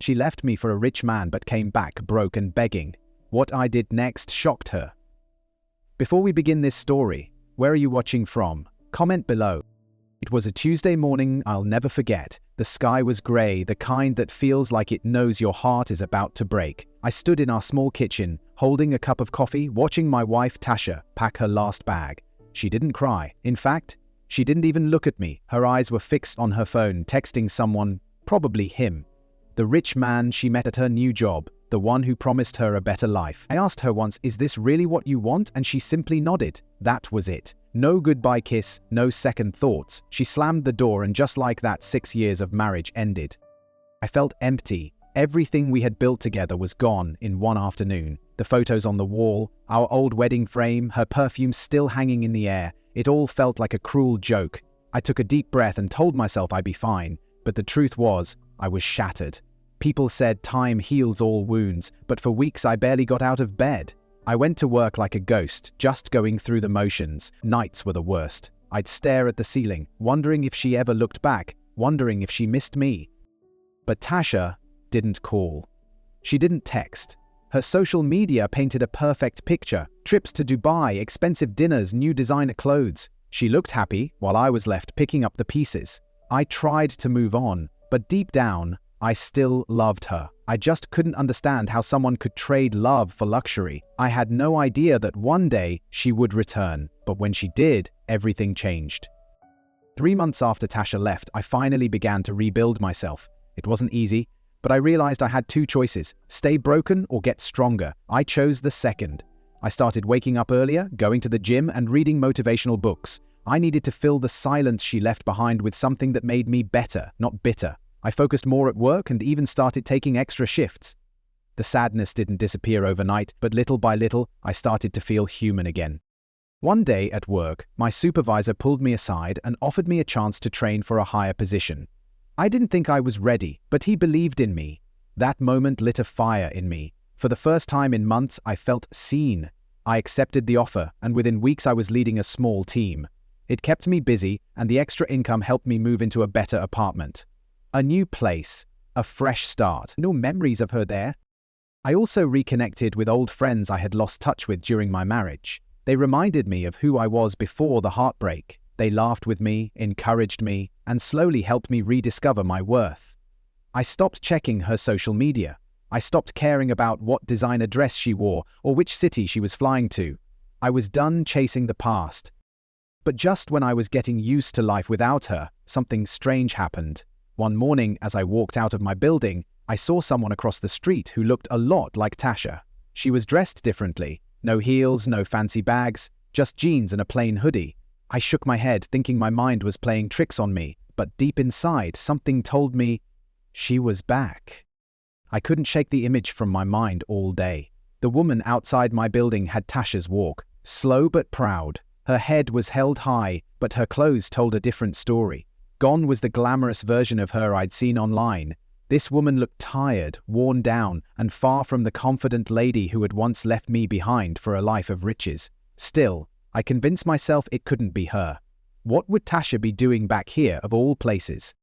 She left me for a rich man but came back broke and begging. What I did next shocked her. Before we begin this story, where are you watching from? Comment below. It was a Tuesday morning I'll never forget. The sky was grey, the kind that feels like it knows your heart is about to break. I stood in our small kitchen, holding a cup of coffee, watching my wife Tasha pack her last bag. She didn't cry. In fact, she didn't even look at me. Her eyes were fixed on her phone, texting someone, probably him. The rich man she met at her new job, the one who promised her a better life. I asked her once, "Is this really what you want?" And she simply nodded. That was it. No goodbye kiss, no second thoughts. She slammed the door, and just like that, 6 years of marriage ended. I felt empty. Everything we had built together was gone in one afternoon. The photos on the wall, our old wedding frame, her perfume still hanging in the air. It all felt like a cruel joke. I took a deep breath and told myself I'd be fine. But the truth was, I was shattered. People said time heals all wounds, but for weeks I barely got out of bed. I went to work like a ghost, just going through the motions. Nights were the worst. I'd stare at the ceiling, wondering if she ever looked back, wondering if she missed me. But Tasha didn't call. She didn't text. Her social media painted a perfect picture. Trips to Dubai, expensive dinners, new designer clothes. She looked happy, while I was left picking up the pieces. I tried to move on, but deep down, I still loved her. I just couldn't understand how someone could trade love for luxury. I had no idea that one day she would return, but when she did, everything changed. 3 months after Tasha left, I finally began to rebuild myself. It wasn't easy, but I realized I had 2 choices: stay broken or get stronger. I chose the second. I started waking up earlier, going to the gym, and reading motivational books. I needed to fill the silence she left behind with something that made me better, not bitter. I focused more at work and even started taking extra shifts. The sadness didn't disappear overnight, but little by little, I started to feel human again. One day at work, my supervisor pulled me aside and offered me a chance to train for a higher position. I didn't think I was ready, but he believed in me. That moment lit a fire in me. For the first time in months, I felt seen. I accepted the offer, and within weeks I was leading a small team. It kept me busy, and the extra income helped me move into a better apartment. A new place, a fresh start. No memories of her there. I also reconnected with old friends I had lost touch with during my marriage. They reminded me of who I was before the heartbreak. They laughed with me, encouraged me, and slowly helped me rediscover my worth. I stopped checking her social media. I stopped caring about what designer dress she wore or which city she was flying to. I was done chasing the past. But just when I was getting used to life without her, something strange happened. One morning, as I walked out of my building, I saw someone across the street who looked a lot like Tasha. She was dressed differently. No heels, no fancy bags, just jeans and a plain hoodie. I shook my head, thinking my mind was playing tricks on me, but deep inside, something told me she was back. I couldn't shake the image from my mind all day. The woman outside my building had Tasha's walk, slow but proud. Her head was held high, but her clothes told a different story. Gone was the glamorous version of her I'd seen online. This woman looked tired, worn down, and far from the confident lady who had once left me behind for a life of riches. Still, I convinced myself it couldn't be her. What would Tasha be doing back here, of all places?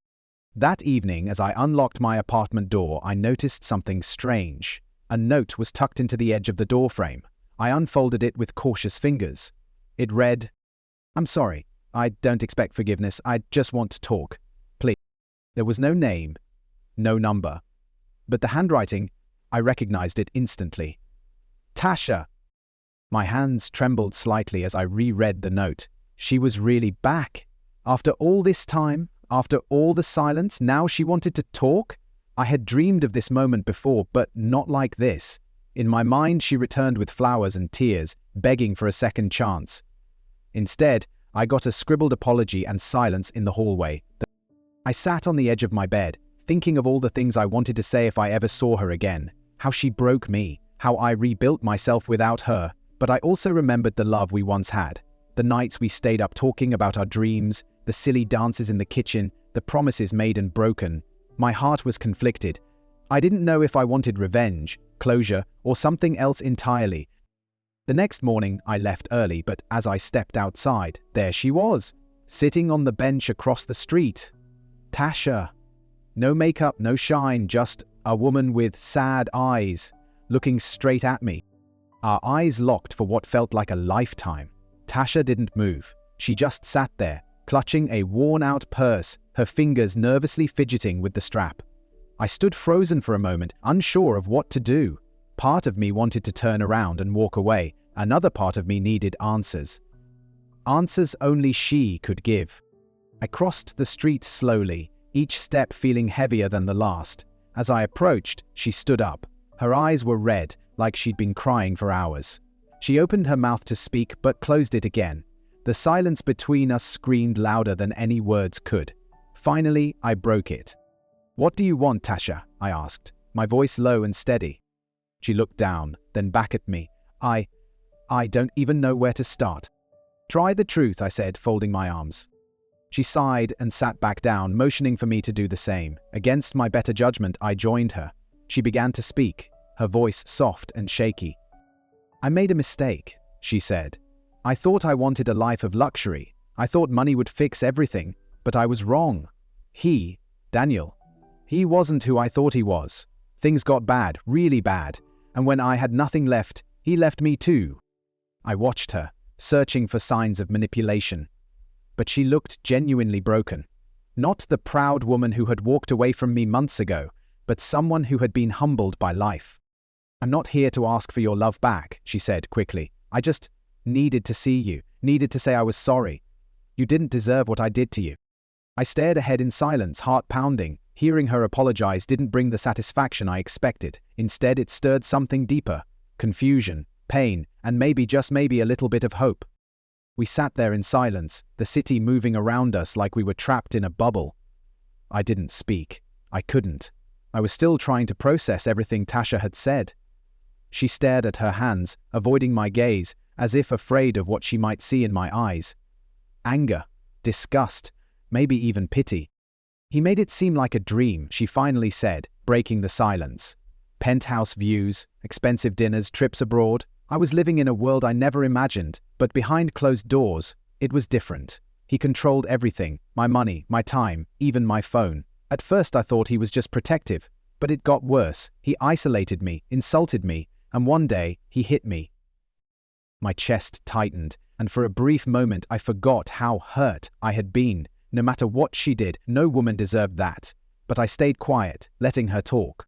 That evening, as I unlocked my apartment door, I noticed something strange. A note was tucked into the edge of the doorframe. I unfolded it with cautious fingers. It read, "I'm sorry. I don't expect forgiveness. I just want to talk. Please." There was no name, no number. But the handwriting, I recognized it instantly. Tasha! My hands trembled slightly as I reread the note. She was really back. After all this time, after all the silence, now she wanted to talk? I had dreamed of this moment before, but not like this. In my mind, she returned with flowers and tears, begging for a second chance. Instead, I got a scribbled apology and silence in the hallway. I sat on the edge of my bed, thinking of all the things I wanted to say if I ever saw her again. How she broke me, how I rebuilt myself without her. But I also remembered the love we once had. The nights we stayed up talking about our dreams, the silly dances in the kitchen, the promises made and broken. My heart was conflicted. I didn't know if I wanted revenge, closure, or something else entirely. The next morning, I left early, but as I stepped outside, there she was, sitting on the bench across the street. Tasha. No makeup, no shine, just a woman with sad eyes, looking straight at me. Our eyes locked for what felt like a lifetime. Tasha didn't move. She just sat there, clutching a worn-out purse, her fingers nervously fidgeting with the strap. I stood frozen for a moment, unsure of what to do. Part of me wanted to turn around and walk away. Another part of me needed answers. Answers only she could give. I crossed the street slowly, each step feeling heavier than the last. As I approached, she stood up. Her eyes were red, like she'd been crying for hours. She opened her mouth to speak, but closed it again. The silence between us screamed louder than any words could. Finally, I broke it. "What do you want, Tasha?" I asked, my voice low and steady. She looked down, then back at me. I don't even know where to start." "Try the truth," I said, folding my arms. She sighed and sat back down, motioning for me to do the same. Against my better judgment, I joined her. She began to speak, her voice soft and shaky. "I made a mistake," she said. "I thought I wanted a life of luxury. I thought money would fix everything, but I was wrong. Daniel, he wasn't who I thought he was. Things got bad, really bad, and when I had nothing left, he left me too." I watched her, searching for signs of manipulation. But she looked genuinely broken. Not the proud woman who had walked away from me months ago, but someone who had been humbled by life. "I'm not here to ask for your love back," she said quickly. "I just needed to see you, needed to say I was sorry. You didn't deserve what I did to you." I stared ahead in silence, heart pounding. Hearing her apologize didn't bring the satisfaction I expected. Instead, it stirred something deeper: confusion, pain, and maybe, just maybe, a little bit of hope. We sat there in silence, the city moving around us like we were trapped in a bubble. I didn't speak. I couldn't. I was still trying to process everything Tasha had said. She stared at her hands, avoiding my gaze, as if afraid of what she might see in my eyes. Anger, disgust, maybe even pity. "He made it seem like a dream," she finally said, breaking the silence. "Penthouse views, expensive dinners, trips abroad. I was living in a world I never imagined, but behind closed doors, it was different. He controlled everything: my money, my time, even my phone. At first I thought he was just protective, but it got worse. He isolated me, insulted me, and one day, he hit me." My chest tightened, and for a brief moment I forgot how hurt I had been. No matter what she did, no woman deserved that. But I stayed quiet, letting her talk.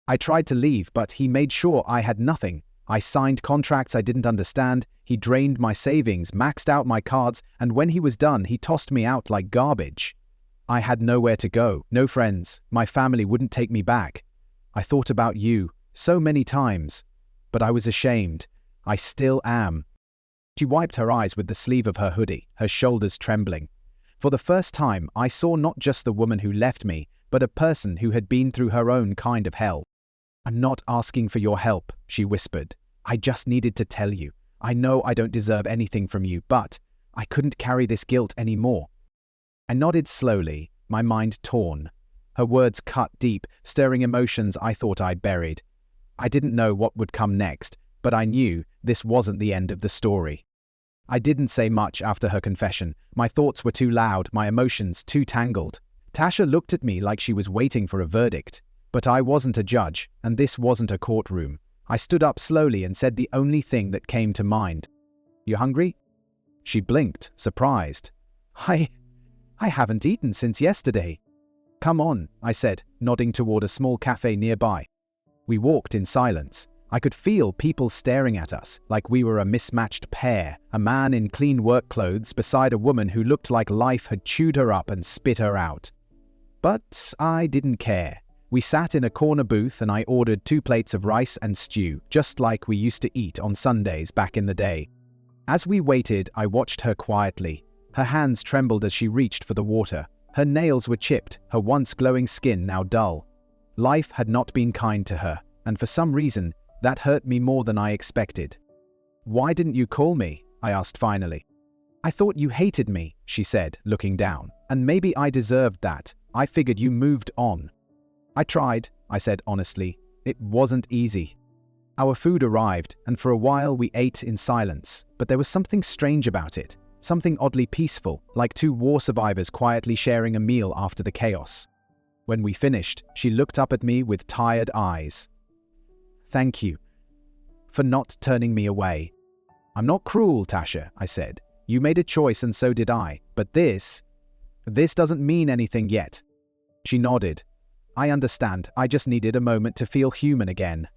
I tried to leave, but he made sure I had nothing. I signed contracts I didn't understand. He drained my savings, maxed out my cards, and when he was done, he tossed me out like garbage. I had nowhere to go, no friends. My family wouldn't take me back. I thought about you so many times, but I was ashamed. I still am. She wiped her eyes with the sleeve of her hoodie, her shoulders trembling. For the first time, I saw not just the woman who left me, but a person who had been through her own kind of hell. "I'm not asking for your help," she whispered. "I just needed to tell you. I know I don't deserve anything from you, but I couldn't carry this guilt anymore." I nodded slowly, my mind torn. Her words cut deep, stirring emotions I thought I'd buried. I didn't know what would come next, but I knew this wasn't the end of the story. I didn't say much after her confession. My thoughts were too loud, my emotions too tangled. Tasha looked at me like she was waiting for a verdict. But I wasn't a judge, and this wasn't a courtroom. I stood up slowly and said the only thing that came to mind. "You hungry?" She blinked, surprised. I haven't eaten since yesterday." "Come on," I said, nodding toward a small cafe nearby. We walked in silence. I could feel people staring at us, like we were a mismatched pair, a man in clean work clothes beside a woman who looked like life had chewed her up and spit her out. But I didn't care. We sat in a corner booth and I ordered 2 plates of rice and stew, just like we used to eat on Sundays back in the day. As we waited, I watched her quietly. Her hands trembled as she reached for the water. Her nails were chipped, her once glowing skin now dull. Life had not been kind to her, and for some reason, that hurt me more than I expected. "Why didn't you call me?" I asked finally. "I thought you hated me," she said, looking down. "And maybe I deserved that. I figured you moved on." "I tried," I said honestly. "It wasn't easy." Our food arrived, and for a while we ate in silence. But there was something strange about it. Something oddly peaceful, like 2 war survivors quietly sharing a meal after the chaos. When we finished, she looked up at me with tired eyes. "Thank you for not turning me away." "I'm not cruel, Tasha," I said. "You made a choice and so did I, but this doesn't mean anything yet." She nodded. "I understand, I just needed a moment to feel human again."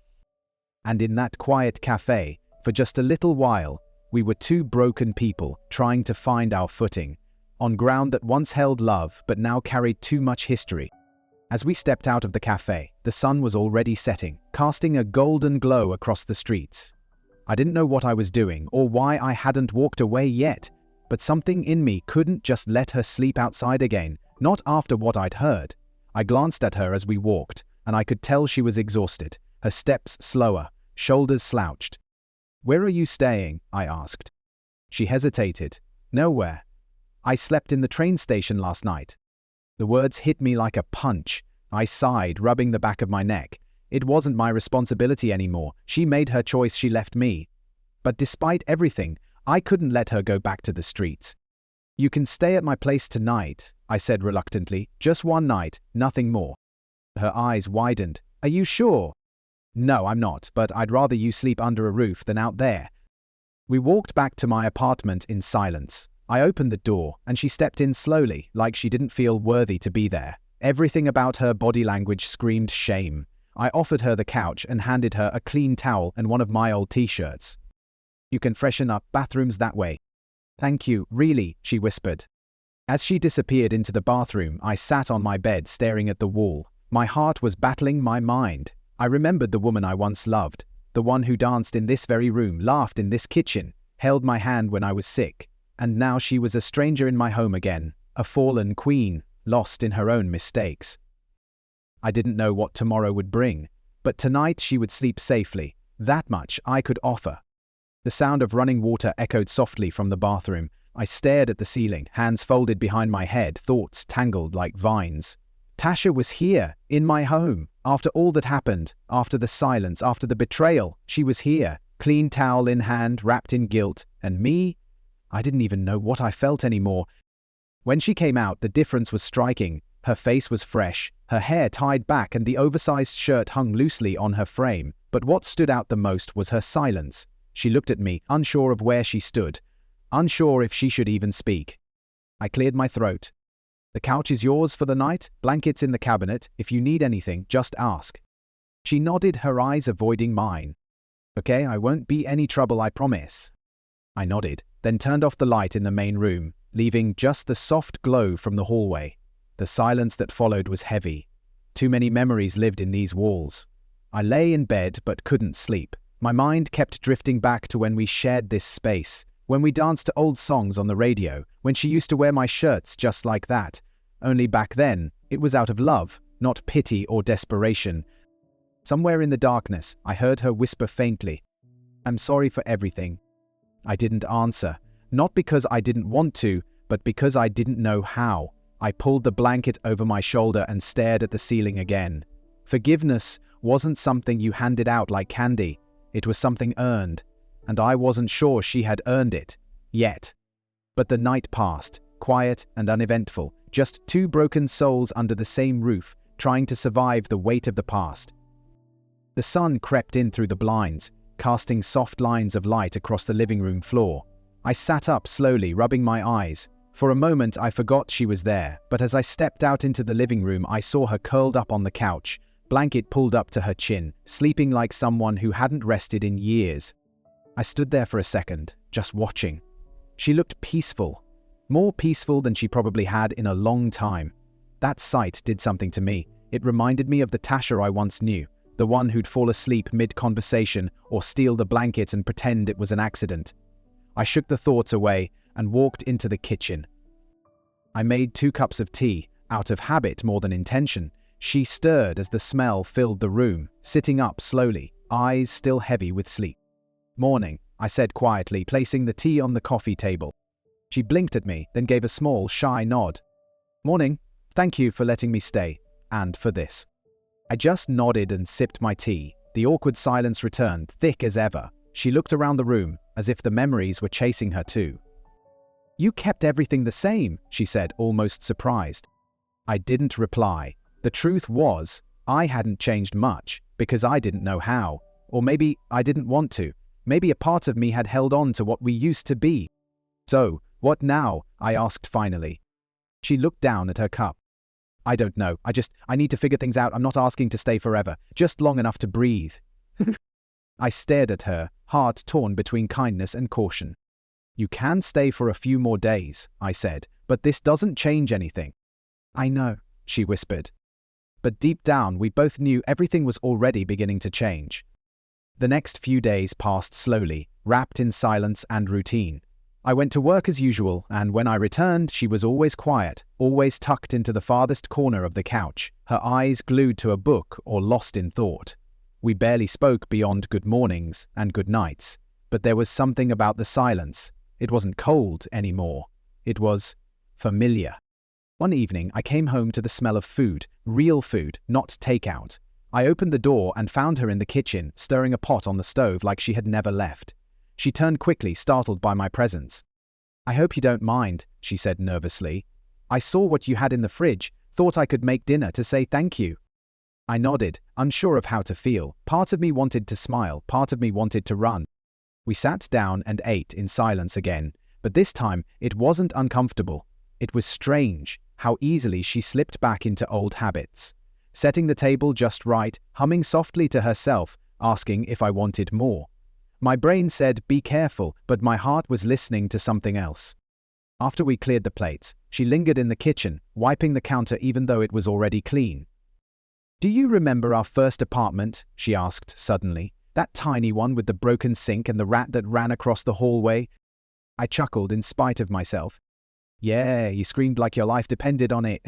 And in that quiet cafe, for just a little while, we were two broken people trying to find our footing, on ground that once held love but now carried too much history. As we stepped out of the cafe, the sun was already setting, casting a golden glow across the streets. I didn't know what I was doing or why I hadn't walked away yet, but something in me couldn't just let her sleep outside again, not after what I'd heard. I glanced at her as we walked, and I could tell she was exhausted, her steps slower, shoulders slouched. "Where are you staying?" I asked. She hesitated. "Nowhere. I slept in the train station last night." The words hit me like a punch. I sighed, rubbing the back of my neck. It wasn't my responsibility anymore. She made her choice, she left me. But despite everything, I couldn't let her go back to the streets. "You can stay at my place tonight," I said reluctantly. "Just one night, nothing more." Her eyes widened. "Are you sure?" "No, I'm not, but I'd rather you sleep under a roof than out there." We walked back to my apartment in silence. I opened the door, and she stepped in slowly, like she didn't feel worthy to be there. Everything about her body language screamed shame. I offered her the couch and handed her a clean towel and one of my old t-shirts. "You can freshen up, bathrooms that way." "Thank you, really," she whispered. As she disappeared into the bathroom, I sat on my bed staring at the wall. My heart was battling my mind. I remembered the woman I once loved, the one who danced in this very room, laughed in this kitchen, held my hand when I was sick. And now she was a stranger in my home again, a fallen queen, lost in her own mistakes. I didn't know what tomorrow would bring, but tonight she would sleep safely. That much I could offer. The sound of running water echoed softly from the bathroom. I stared at the ceiling, hands folded behind my head, thoughts tangled like vines. Tasha was here, in my home. After all that happened, after the silence, after the betrayal, she was here, clean towel in hand, wrapped in guilt. And me? I didn't even know what I felt anymore. When she came out, the difference was striking. Her face was fresh, her hair tied back, and the oversized shirt hung loosely on her frame. But what stood out the most was her silence. She looked at me, unsure of where she stood, unsure if she should even speak. I cleared my throat. "The couch is yours for the night, blankets in the cabinet. If you need anything, just ask." She nodded, her eyes avoiding mine. "Okay, I won't be any trouble, I promise." I nodded, then turned off the light in the main room, leaving just the soft glow from the hallway. The silence that followed was heavy. Too many memories lived in these walls. I lay in bed but couldn't sleep. My mind kept drifting back to when we shared this space, when we danced to old songs on the radio, when she used to wear my shirts just like that. Only back then, it was out of love, not pity or desperation. Somewhere in the darkness, I heard her whisper faintly, "I'm sorry for everything." I didn't answer, not because I didn't want to, but because I didn't know how. I pulled the blanket over my shoulder and stared at the ceiling again. Forgiveness wasn't something you handed out like candy. It was something earned, and I wasn't sure she had earned it, yet. But the night passed, quiet and uneventful, just two broken souls under the same roof, trying to survive the weight of the past. The sun crept in through the blinds, casting soft lines of light across the living room floor. I sat up slowly, rubbing my eyes. For a moment I forgot she was there, but as I stepped out into the living room I saw her curled up on the couch, blanket pulled up to her chin, sleeping like someone who hadn't rested in years. I stood there for a second, just watching. She looked peaceful, more peaceful than she probably had in a long time. That sight did something to me. It reminded me of the Tasha I once knew, the one who'd fall asleep mid-conversation or steal the blanket and pretend it was an accident. I shook the thoughts away and walked into the kitchen. I made 2 cups of tea, out of habit more than intention. She stirred as the smell filled the room, sitting up slowly, eyes still heavy with sleep. "Morning," I said quietly, placing the tea on the coffee table. She blinked at me, then gave a small, shy nod. "Morning. Thank you for letting me stay, and for this." I just nodded and sipped my tea. The awkward silence returned, thick as ever. She looked around the room, as if the memories were chasing her too. "You kept everything the same," she said, almost surprised. I didn't reply. The truth was, I hadn't changed much because I didn't know how, or maybe I didn't want to. Maybe a part of me had held on to what we used to be. So, what now? I asked finally. She looked down at her cup. I don't know. I need to figure things out. I'm not asking to stay forever, just long enough to breathe. I stared at her, heart torn between kindness and caution. You can stay for a few more days, I said, but this doesn't change anything. I know, she whispered. But deep down, we both knew everything was already beginning to change. The next few days passed slowly, wrapped in silence and routine. I went to work as usual, and when I returned, she was always quiet, always tucked into the farthest corner of the couch, her eyes glued to a book or lost in thought. We barely spoke beyond good mornings and good nights, but there was something about the silence. It wasn't cold anymore. It was familiar. One evening, I came home to the smell of food, real food, not takeout. I opened the door and found her in the kitchen, stirring a pot on the stove like she had never left. She turned quickly, startled by my presence. I hope you don't mind, she said nervously. I saw what you had in the fridge, thought I could make dinner to say thank you. I nodded, unsure of how to feel. Part of me wanted to smile, part of me wanted to run. We sat down and ate in silence again, but this time it wasn't uncomfortable. It was strange how easily she slipped back into old habits. Setting the table just right, humming softly to herself, asking if I wanted more. My brain said, be careful, but my heart was listening to something else. After we cleared the plates, she lingered in the kitchen, wiping the counter even though it was already clean. Do you remember our first apartment? She asked suddenly. That tiny one with the broken sink and the rat that ran across the hallway? I chuckled in spite of myself. Yeah, you screamed like your life depended on it.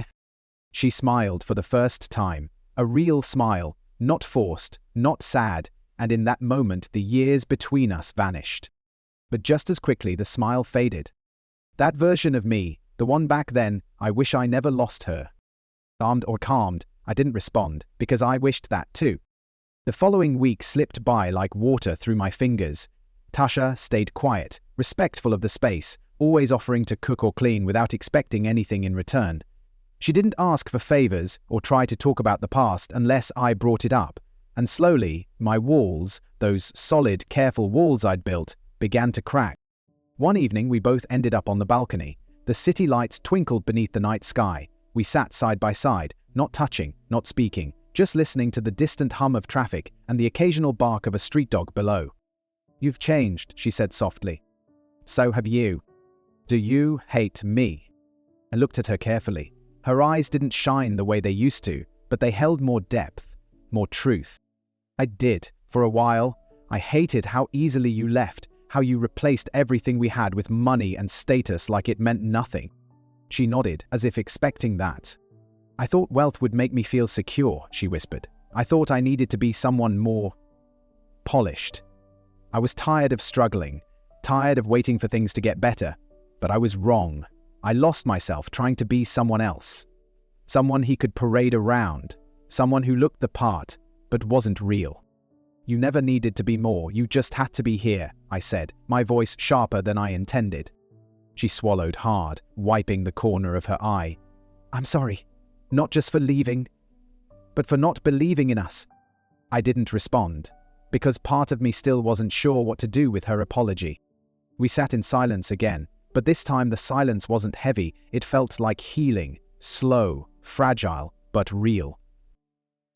She smiled for the first time, a real smile, not forced, not sad, and in that moment the years between us vanished. But just as quickly the smile faded. That version of me, the one back then, I wish I never lost her. Calmed, I didn't respond, because I wished that too. The following week slipped by like water through my fingers. Tasha stayed quiet, respectful of the space, always offering to cook or clean without expecting anything in return. She didn't ask for favors or try to talk about the past unless I brought it up. And slowly, my walls, those solid, careful walls I'd built, began to crack. One evening we both ended up on the balcony. The city lights twinkled beneath the night sky. We sat side by side, not touching, not speaking, just listening to the distant hum of traffic and the occasional bark of a street dog below. You've changed, she said softly. So have you. Do you hate me? I looked at her carefully. Her eyes didn't shine the way they used to, but they held more depth, more truth. I did, for a while. I hated how easily you left, how you replaced everything we had with money and status like it meant nothing. She nodded, as if expecting that. I thought wealth would make me feel secure, she whispered. I thought I needed to be someone more polished. I was tired of struggling, tired of waiting for things to get better, but I was wrong. I lost myself trying to be someone else. Someone he could parade around, someone who looked the part, but wasn't real. You never needed to be more, you just had to be here, I said, my voice sharper than I intended. She swallowed hard, wiping the corner of her eye. I'm sorry, not just for leaving, but for not believing in us. I didn't respond, because part of me still wasn't sure what to do with her apology. We sat in silence again, but this time the silence wasn't heavy, it felt like healing, slow, fragile, but real.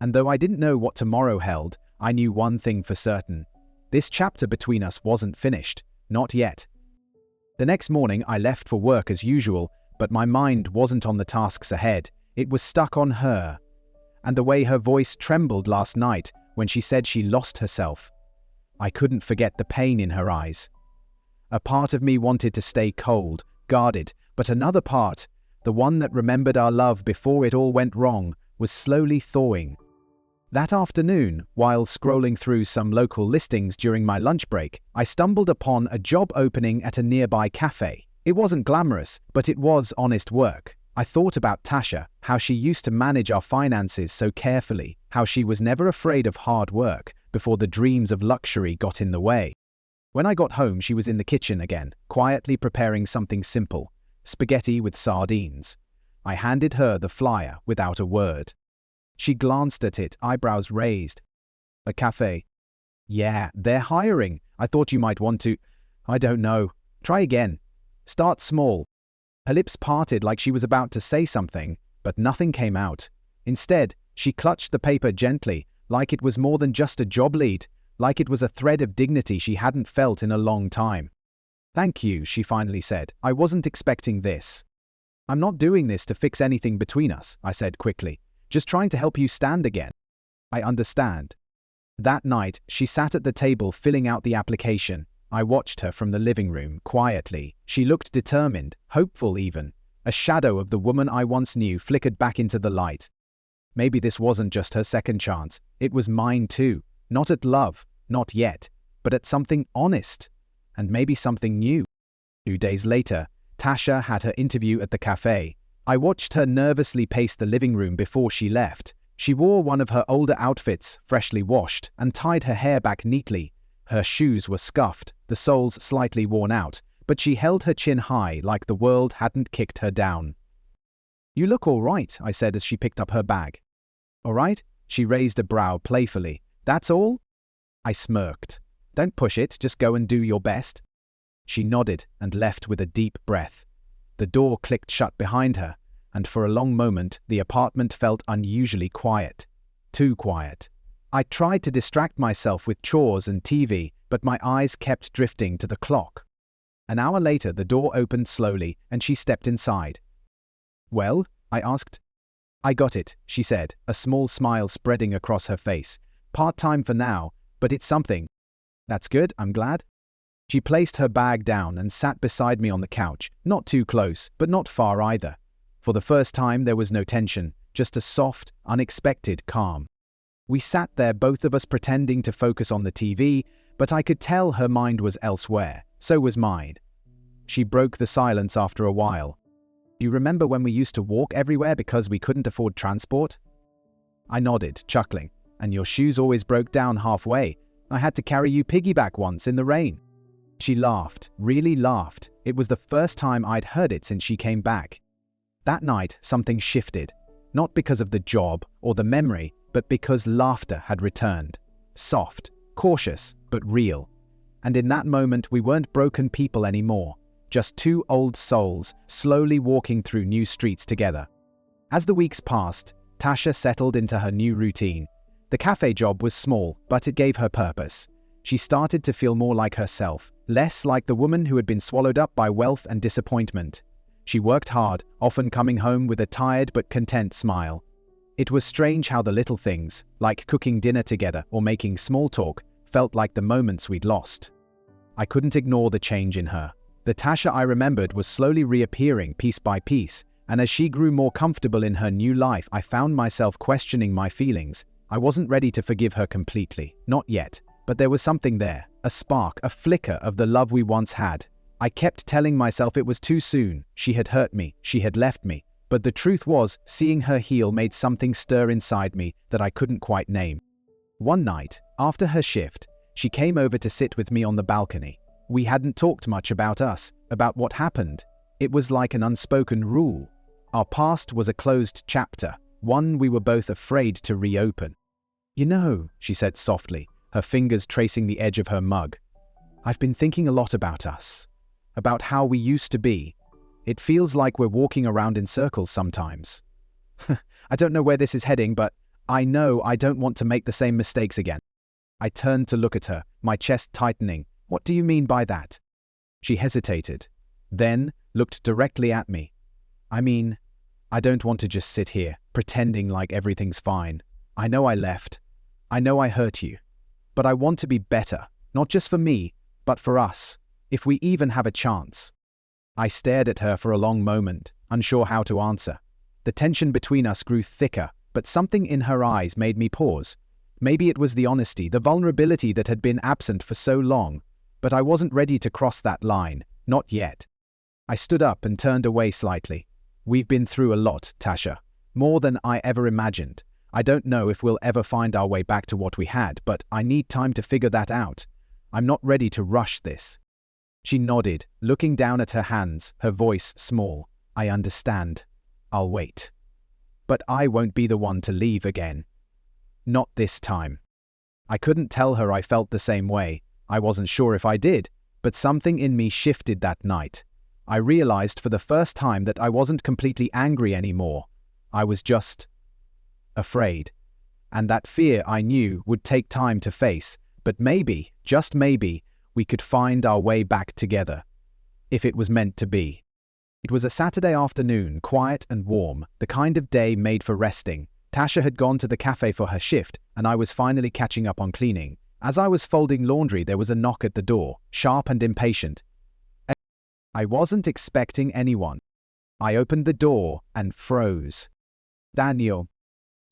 And though I didn't know what tomorrow held, I knew one thing for certain. This chapter between us wasn't finished, not yet. The next morning I left for work as usual, but my mind wasn't on the tasks ahead, it was stuck on her. And the way her voice trembled last night when she said she lost herself. I couldn't forget the pain in her eyes. A part of me wanted to stay cold, guarded, but another part, the one that remembered our love before it all went wrong, was slowly thawing. That afternoon, while scrolling through some local listings during my lunch break, I stumbled upon a job opening at a nearby cafe. It wasn't glamorous, but it was honest work. I thought about Tasha, how she used to manage our finances so carefully, how she was never afraid of hard work before the dreams of luxury got in the way. When I got home, she was in the kitchen again, quietly preparing something simple, spaghetti with sardines. I handed her the flyer without a word. She glanced at it, eyebrows raised. A cafe. Yeah, they're hiring. I thought you might want to. I don't know. Try again. Start small. Her lips parted like she was about to say something, but nothing came out. Instead, she clutched the paper gently, like it was more than just a job lead, like it was a thread of dignity she hadn't felt in a long time. Thank you, she finally said. I wasn't expecting this. I'm not doing this to fix anything between us, I said quickly. Just trying to help you stand again. I understand. That night, she sat at the table filling out the application. I watched her from the living room, quietly. She looked determined, hopeful even. A shadow of the woman I once knew flickered back into the light. Maybe this wasn't just her second chance. It was mine too. Not at love, not yet, but at something honest. And maybe something new. 2 days later, Tasha had her interview at the cafe. I watched her nervously pace the living room before she left. She wore one of her older outfits, freshly washed, and tied her hair back neatly. Her shoes were scuffed, the soles slightly worn out, but she held her chin high like the world hadn't kicked her down. You look all right, I said as she picked up her bag. All right? She raised a brow playfully. That's all? I smirked. Don't push it, just go and do your best. She nodded and left with a deep breath. The door clicked shut behind her, and for a long moment the apartment felt unusually quiet. Too quiet. I tried to distract myself with chores and TV, but my eyes kept drifting to the clock. An hour later the door opened slowly and she stepped inside. Well? I asked. I got it, she said, a small smile spreading across her face. Part-time for now, but it's something. That's good, I'm glad. She placed her bag down and sat beside me on the couch, not too close, but not far either. For the first time there was no tension, just a soft, unexpected calm. We sat there, both of us pretending to focus on the TV, but I could tell her mind was elsewhere. So was mine. She broke the silence after a while. You remember when we used to walk everywhere because we couldn't afford transport? I nodded, chuckling. And your shoes always broke down halfway. I had to carry you piggyback once in the rain. She laughed, really laughed. It was the first time I'd heard it since she came back. That night, something shifted. Not because of the job or the memory, but because laughter had returned. Soft, cautious, but real. And in that moment, we weren't broken people anymore. Just two old souls, slowly walking through new streets together. As the weeks passed, Tasha settled into her new routine. The cafe job was small, but it gave her purpose. She started to feel more like herself, less like the woman who had been swallowed up by wealth and disappointment. She worked hard, often coming home with a tired but content smile. It was strange how the little things, like cooking dinner together or making small talk, felt like the moments we'd lost. I couldn't ignore the change in her. The Tasha I remembered was slowly reappearing piece by piece, and as she grew more comfortable in her new life, I found myself questioning my feelings. I wasn't ready to forgive her completely, not yet, but there was something there, a spark, a flicker of the love we once had. I kept telling myself it was too soon, she had hurt me, she had left me, but the truth was, seeing her heal made something stir inside me that I couldn't quite name. One night, after her shift, she came over to sit with me on the balcony. We hadn't talked much about us, about what happened. It was like an unspoken rule. Our past was a closed chapter, one we were both afraid to reopen. You know, she said softly, her fingers tracing the edge of her mug. I've been thinking a lot about us, about how we used to be. It feels like we're walking around in circles sometimes. I don't know where this is heading, but I know I don't want to make the same mistakes again. I turned to look at her, my chest tightening. What do you mean by that? She hesitated, then looked directly at me. I mean, I don't want to just sit here, pretending like everything's fine. I know I left. I know I hurt you. But I want to be better, not just for me, but for us, if we even have a chance. I stared at her for a long moment, unsure how to answer. The tension between us grew thicker, but something in her eyes made me pause. Maybe it was the honesty, the vulnerability that had been absent for so long. But I wasn't ready to cross that line, not yet. I stood up and turned away slightly. We've been through a lot, Tasha. More than I ever imagined. I don't know if we'll ever find our way back to what we had, but I need time to figure that out. I'm not ready to rush this. She nodded, looking down at her hands, her voice small. I understand. I'll wait. but I won't be the one to leave again. Not this time. I couldn't tell her I felt the same way. I wasn't sure if I did, but something in me shifted that night. I realized for the first time that I wasn't completely angry anymore. I was just afraid. And that fear, I knew, would take time to face, but maybe, just maybe, we could find our way back together. If it was meant to be. It was a Saturday afternoon, quiet and warm, the kind of day made for resting. Tasha had gone to the cafe for her shift, and I was finally catching up on cleaning. As I was folding laundry, there was a knock at the door, sharp and impatient. I wasn't expecting anyone. I opened the door and froze. Daniel,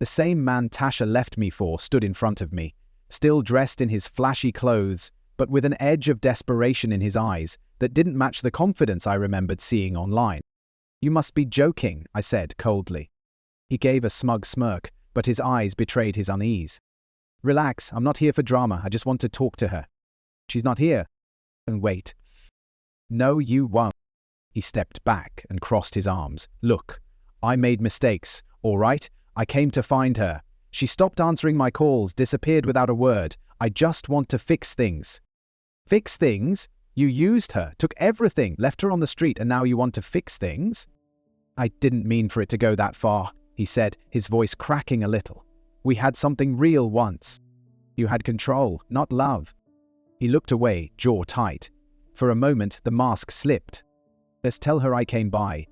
the same man Tasha left me for, stood in front of me, still dressed in his flashy clothes, but with an edge of desperation in his eyes that didn't match the confidence I remembered seeing online. You must be joking, I said coldly. He gave a smug smirk, but his eyes betrayed his unease. Relax, I'm not here for drama, I just want to talk to her. She's not here. And wait. No, you won't. He stepped back and crossed his arms. Look, I made mistakes, all right? I came to find her. She stopped answering my calls, disappeared without a word. I just want to fix things. Fix things? You used her, took everything, left her on the street, and now you want to fix things? I didn't mean for it to go that far, he said, his voice cracking a little. We had something real once. You had control, not love. He looked away, jaw tight. For a moment, the mask slipped. Let's tell her I came by.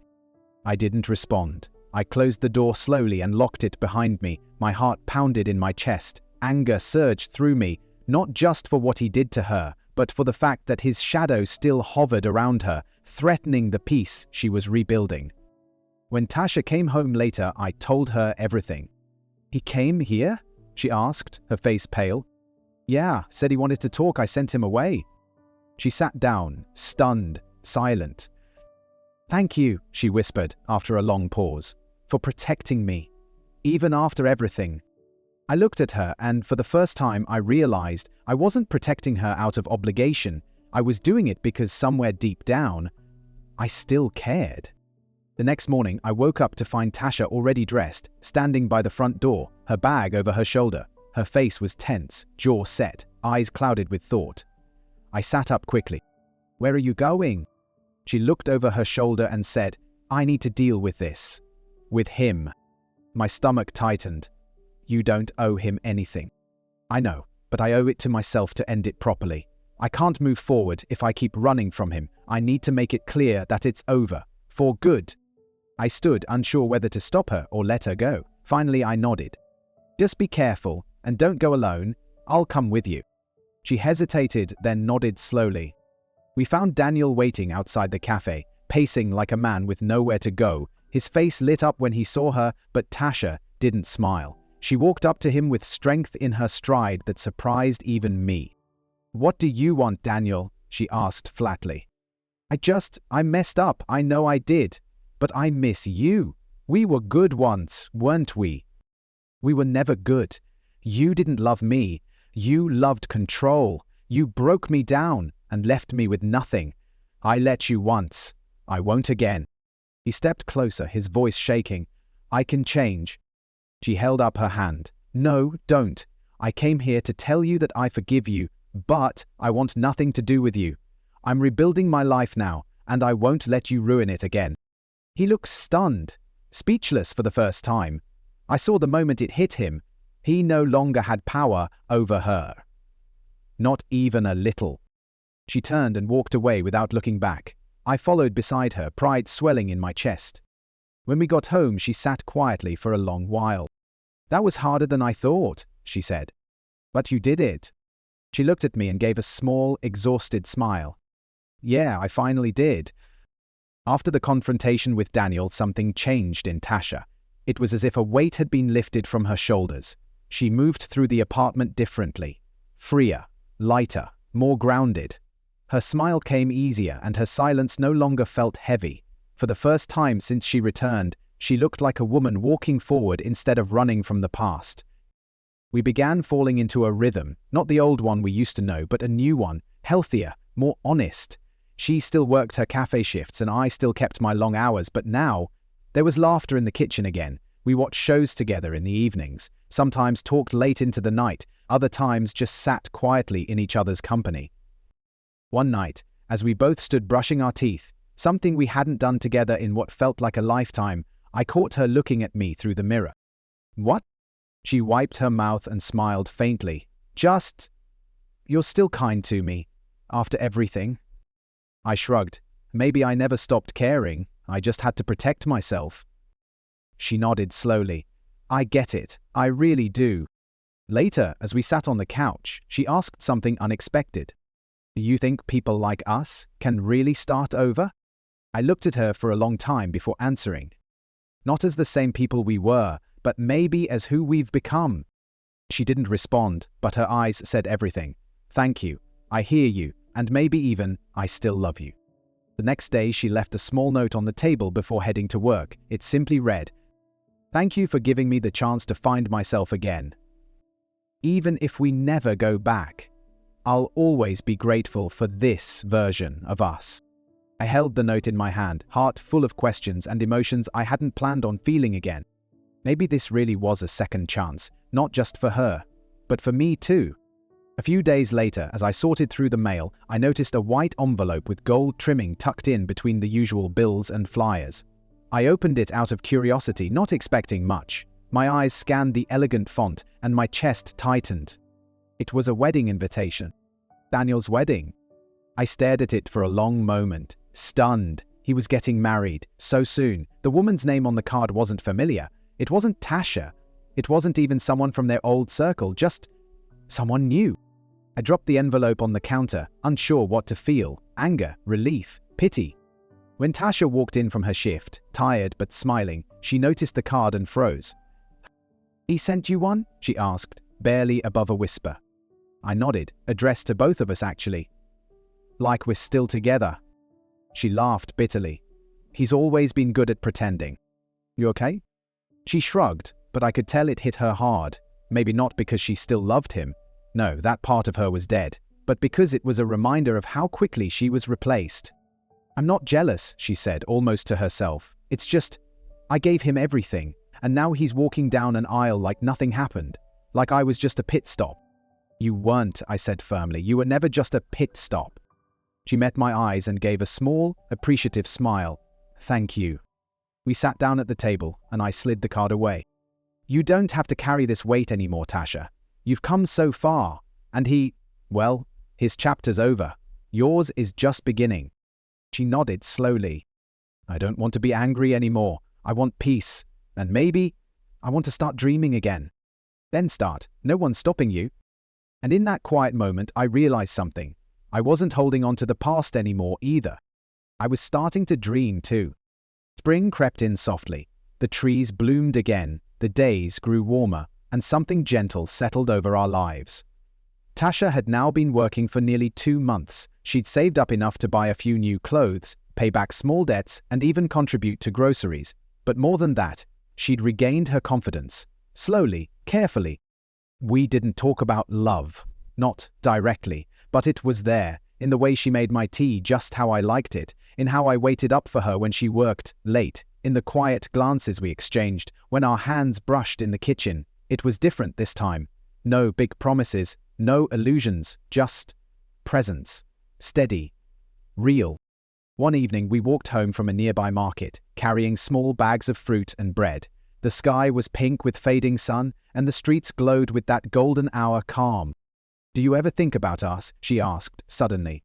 I didn't respond. I closed the door slowly and locked it behind me. My heart pounded in my chest. Anger surged through me, not just for what he did to her, but for the fact that his shadow still hovered around her, threatening the peace she was rebuilding. When Tasha came home later, I told her everything. He came here? She asked, her face pale. Yeah, said he wanted to talk, I sent him away. She sat down, stunned, silent. Thank you, she whispered after a long pause, for protecting me, even after everything. I looked at her, and for the first time I realized I wasn't protecting her out of obligation. I was doing it because somewhere deep down, I still cared. The next morning, I woke up to find Tasha already dressed, standing by the front door, her bag over her shoulder. Her face was tense, jaw set, eyes clouded with thought. I sat up quickly. Where are you going? She looked over her shoulder and said, I need to deal with this. With him. My stomach tightened. You don't owe him anything. I know, but I owe it to myself to end it properly. I can't move forward if I keep running from him. I need to make it clear that it's over. For good. I stood, unsure whether to stop her or let her go. Finally, I nodded. Just be careful, and don't go alone. I'll come with you. She hesitated, then nodded slowly. We found Daniel waiting outside the cafe, pacing like a man with nowhere to go. His face lit up when he saw her, but Tasha didn't smile. She walked up to him with strength in her stride that surprised even me. What do you want, Daniel? She asked flatly. I messed up. I know I did. But I miss you. We were good once, weren't we? We were never good. You didn't love me. You loved control. You broke me down and left me with nothing. I let you once. I won't again. He stepped closer, his voice shaking. I can change. She held up her hand. No, don't. I came here to tell you that I forgive you, but I want nothing to do with you. I'm rebuilding my life now, and I won't let you ruin it again. He looked stunned, speechless for the first time. I saw the moment it hit him. He no longer had power over her. Not even a little. She turned and walked away without looking back. I followed beside her, pride swelling in my chest. When we got home, she sat quietly for a long while. That was harder than I thought, she said. But you did it. She looked at me and gave a small, exhausted smile. Yeah, I finally did. After the confrontation with Daniel, something changed in Tasha. It was as if a weight had been lifted from her shoulders. She moved through the apartment differently. Freer, lighter, more grounded. Her smile came easier, and her silence no longer felt heavy. For the first time since she returned, she looked like a woman walking forward instead of running from the past. We began falling into a rhythm, not the old one we used to know, but a new one, healthier, more honest. She still worked her cafe shifts and I still kept my long hours, but now there was laughter in the kitchen again, We watched shows together in the evenings, sometimes talked late into the night, other times just sat quietly in each other's company. One night, as we both stood brushing our teeth, something we hadn't done together in what felt like a lifetime, I caught her looking at me through the mirror. "What?" She wiped her mouth and smiled faintly. "Just, you're still kind to me, after everything." I shrugged. Maybe I never stopped caring, I just had to protect myself. She nodded slowly. "I get it, I really do." Later, as we sat on the couch, she asked something unexpected. "Do you think people like us can really start over?" I looked at her for a long time before answering. "Not as the same people we were, but maybe as who we've become." She didn't respond, but her eyes said everything. "Thank you, I hear you, and maybe even, I still love you." The next day she left a small note on the table before heading to work. It simply read, "Thank you for giving me the chance to find myself again. Even if we never go back, I'll always be grateful for this version of us." I held the note in my hand, heart full of questions and emotions I hadn't planned on feeling again. Maybe this really was a second chance, not just for her, but for me too. A few days later, as I sorted through the mail, I noticed a white envelope with gold trimming tucked in between the usual bills and flyers. I opened it out of curiosity, not expecting much. My eyes scanned the elegant font, and my chest tightened. It was a wedding invitation. Daniel's wedding. I stared at it for a long moment, stunned. He was getting married, so soon. The woman's name on the card wasn't familiar. It wasn't Tasha. It wasn't even someone from their old circle, just someone new. I dropped the envelope on the counter, unsure what to feel: anger, relief, pity. When Tasha walked in from her shift, tired but smiling, she noticed the card and froze. "He sent you one?" she asked, barely above a whisper. I nodded, addressed to both of us actually. "Like we're still together." She laughed bitterly. "He's always been good at pretending. You okay?" She shrugged, but I could tell it hit her hard. Maybe not because she still loved him. No, that part of her was dead. But because it was a reminder of how quickly she was replaced. "I'm not jealous," she said, almost to herself. "It's just, I gave him everything, and now he's walking down an aisle like nothing happened. Like I was just a pit stop." "You weren't," I said firmly. "You were never just a pit stop." She met my eyes and gave a small, appreciative smile. "Thank you." We sat down at the table, and I slid the card away. "You don't have to carry this weight anymore, Tasha. You've come so far, and well, his chapter's over. Yours is just beginning." She nodded slowly. "I don't want to be angry anymore. I want peace. And maybe I want to start dreaming again." "Then start. No one's stopping you." And in that quiet moment, I realized something. I wasn't holding on to the past anymore either. I was starting to dream too. Spring crept in softly. The trees bloomed again. The days grew warmer, and something gentle settled over our lives. Tasha had now been working for nearly 2 months. She'd saved up enough to buy a few new clothes, pay back small debts, and even contribute to groceries. But more than that, she'd regained her confidence. Slowly, carefully. We didn't talk about love. Not directly, but it was there, in the way she made my tea just how I liked it, in how I waited up for her when she worked late, in the quiet glances we exchanged, when our hands brushed in the kitchen. It was different this time. No big promises, no illusions, just presence. Steady. Real. One evening we walked home from a nearby market, carrying small bags of fruit and bread. The sky was pink with fading sun, and the streets glowed with that golden hour calm. "Do you ever think about us?" she asked, suddenly.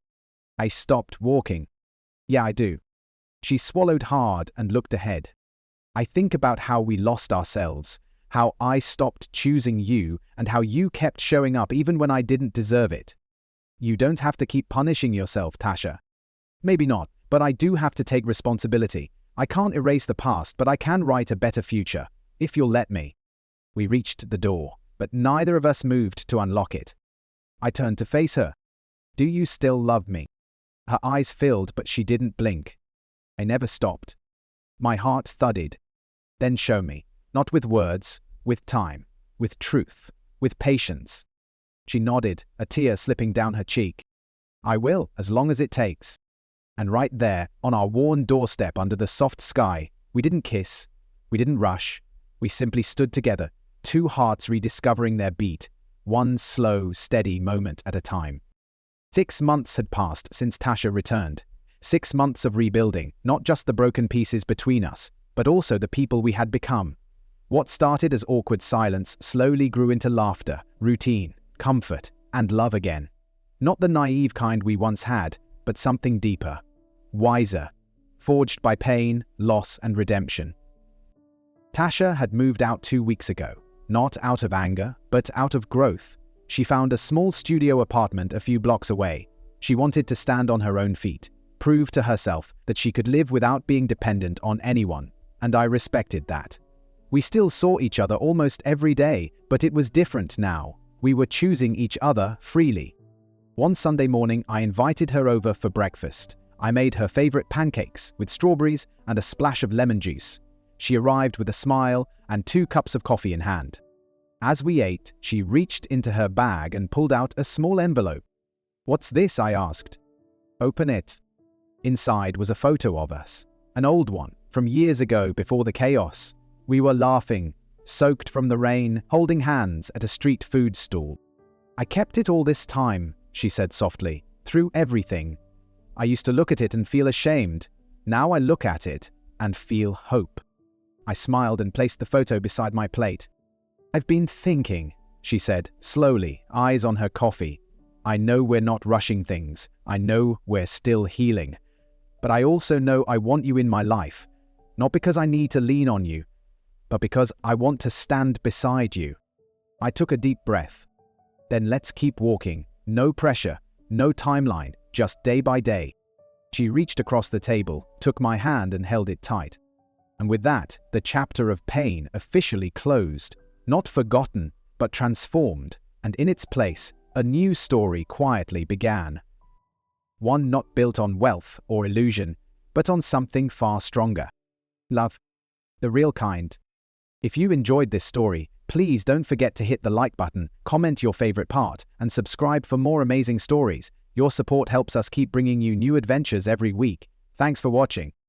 I stopped walking. "Yeah, I do." She swallowed hard and looked ahead. "I think about how we lost ourselves, how I stopped choosing you, and how you kept showing up even when I didn't deserve it. You don't have to keep punishing yourself, Tasha." "Maybe not, but I do have to take responsibility. I can't erase the past, but I can write a better future, if you'll let me." We reached the door, but neither of us moved to unlock it. I turned to face her. "Do you still love me?" Her eyes filled, but she didn't blink. I never stopped. My heart thudded. "Then show me. Not with words, with time, with truth, with patience." She nodded, a tear slipping down her cheek. "I will, as long as it takes." And right there, on our worn doorstep under the soft sky, we didn't kiss, we didn't rush, We simply stood together, two hearts rediscovering their beat, one slow, steady moment at a time. 6 months had passed since Tasha returned. 6 months of rebuilding, not just the broken pieces between us, but also the people we had become. What started as awkward silence slowly grew into laughter, routine, comfort, and love again. Not the naive kind we once had, but something deeper, wiser, forged by pain, loss, and redemption. Tasha had moved out 2 weeks ago, not out of anger, but out of growth. She found a small studio apartment a few blocks away. She wanted to stand on her own feet, prove to herself that she could live without being dependent on anyone, and I respected that. We still saw each other almost every day, but it was different now. We were choosing each other freely. One Sunday morning, I invited her over for breakfast. I made her favorite pancakes with strawberries and a splash of lemon juice. She arrived with a smile and 2 cups of coffee in hand. As we ate, she reached into her bag and pulled out a small envelope. "What's this?" I asked. "Open it." Inside was a photo of us, an old one, from years ago before the chaos. We were laughing, soaked from the rain, holding hands at a street food stall. "I kept it all this time," she said softly, "through everything. I used to look at it and feel ashamed. Now I look at it and feel hope." I smiled and placed the photo beside my plate. "I've been thinking," she said, slowly, eyes on her coffee. "I know we're not rushing things. I know we're still healing. But I also know I want you in my life, not because I need to lean on you, but because I want to stand beside you." I took a deep breath. "Then let's keep walking. No pressure, no timeline, just day by day." She reached across the table, took my hand and held it tight. And with that, the chapter of pain officially closed, not forgotten, but transformed, and in its place, a new story quietly began. One not built on wealth or illusion, but on something far stronger. Love. The real kind. If you enjoyed this story, please don't forget to hit the like button, comment your favorite part, and subscribe for more amazing stories. Your support helps us keep bringing you new adventures every week. Thanks for watching.